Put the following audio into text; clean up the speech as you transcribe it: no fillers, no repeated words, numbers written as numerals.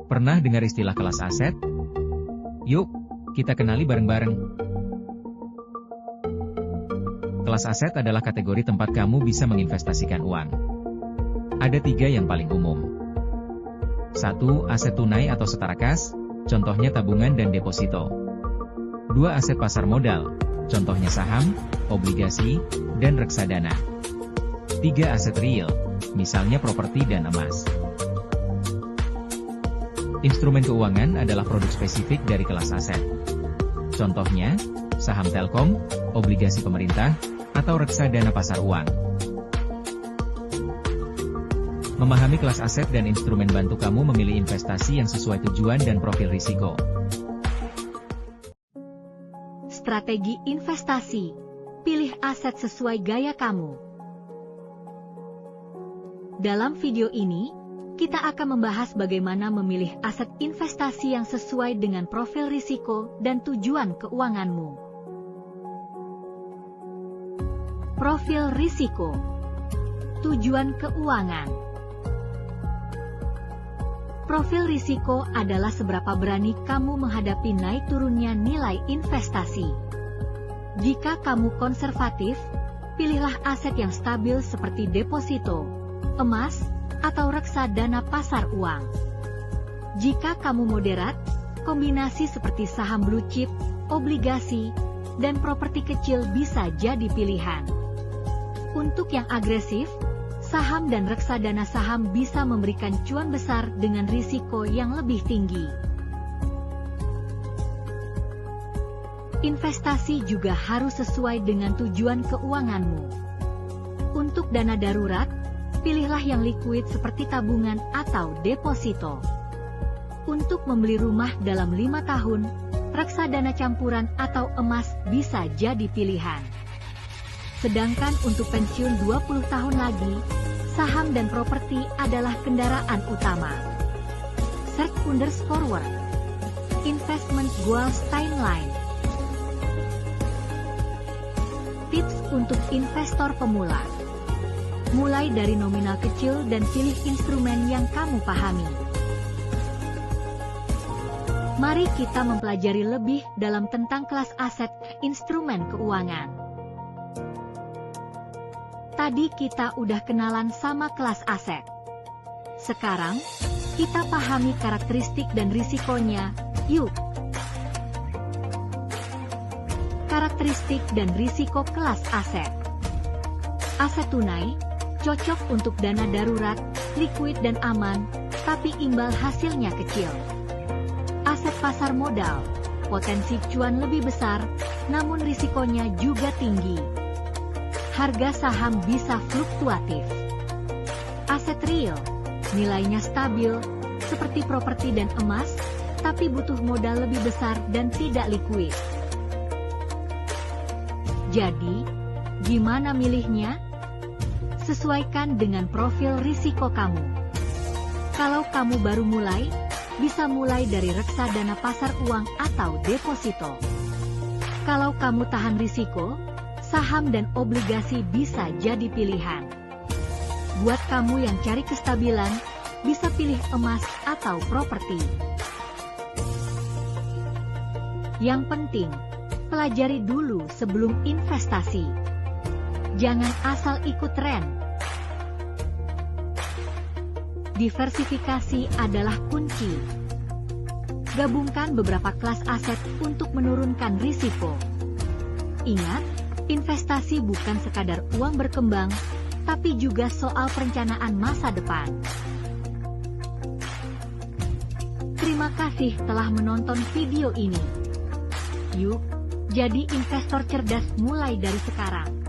Pernah dengar istilah kelas aset? Yuk, kita kenali bareng-bareng. Kelas aset adalah kategori tempat kamu bisa menginvestasikan uang. Ada 3 yang paling umum. 1. Aset tunai atau setara kas, contohnya tabungan dan deposito. 2. Aset pasar modal, contohnya saham, obligasi, dan reksadana. 3. Aset real, misalnya properti dan emas. Instrumen keuangan adalah produk spesifik dari kelas aset. Contohnya, saham Telkom, obligasi pemerintah, atau reksadana pasar uang. Memahami kelas aset dan instrumen bantu kamu memilih investasi yang sesuai tujuan dan profil risiko. Strategi investasi. Pilih aset sesuai gaya kamu. Dalam video ini, kita akan membahas bagaimana memilih aset investasi yang sesuai dengan profil risiko dan tujuan keuanganmu. Profil risiko. Tujuan keuangan. Profil risiko adalah seberapa berani kamu menghadapi naik turunnya nilai investasi. Jika kamu konservatif, pilihlah aset yang stabil seperti deposito, emas, atau reksadana pasar uang. Jika kamu moderat, kombinasi seperti saham blue chip, obligasi, dan properti kecil bisa jadi pilihan. Untuk yang agresif, saham dan reksadana saham bisa memberikan cuan besar dengan risiko yang lebih tinggi. Investasi juga harus sesuai dengan tujuan keuanganmu. Untuk dana darurat, pilihlah yang liquid seperti tabungan atau deposito. Untuk membeli rumah dalam 5 tahun, reksadana campuran atau emas bisa jadi pilihan. Sedangkan untuk pensiun 20 tahun lagi, saham dan properti adalah kendaraan utama. Search_forward. Investment Goals Timeline. Tips untuk investor pemula. Mulai dari nominal kecil dan pilih instrumen yang kamu pahami. Mari kita mempelajari lebih dalam tentang kelas aset, instrumen keuangan. Tadi kita udah kenalan sama kelas aset. Sekarang, kita pahami karakteristik dan risikonya, yuk. Karakteristik dan risiko kelas aset. Aset tunai, cocok untuk dana darurat, liquid dan aman, tapi imbal hasilnya kecil. Aset pasar modal, potensi cuan lebih besar, namun risikonya juga tinggi. Harga saham bisa fluktuatif. Aset real, nilainya stabil, seperti properti dan emas, tapi butuh modal lebih besar dan tidak liquid. Jadi, gimana milihnya? Sesuaikan dengan profil risiko kamu. Kalau kamu baru mulai, bisa mulai dari reksadana pasar uang atau deposito. Kalau kamu tahan risiko, saham dan obligasi bisa jadi pilihan. Buat kamu yang cari kestabilan, bisa pilih emas atau properti. Yang penting, pelajari dulu sebelum investasi. Jangan asal ikut tren. Diversifikasi adalah kunci. Gabungkan beberapa kelas aset untuk menurunkan risiko. Ingat, investasi bukan sekadar uang berkembang, tapi juga soal perencanaan masa depan. Terima kasih telah menonton video ini. Yuk, jadi investor cerdas mulai dari sekarang.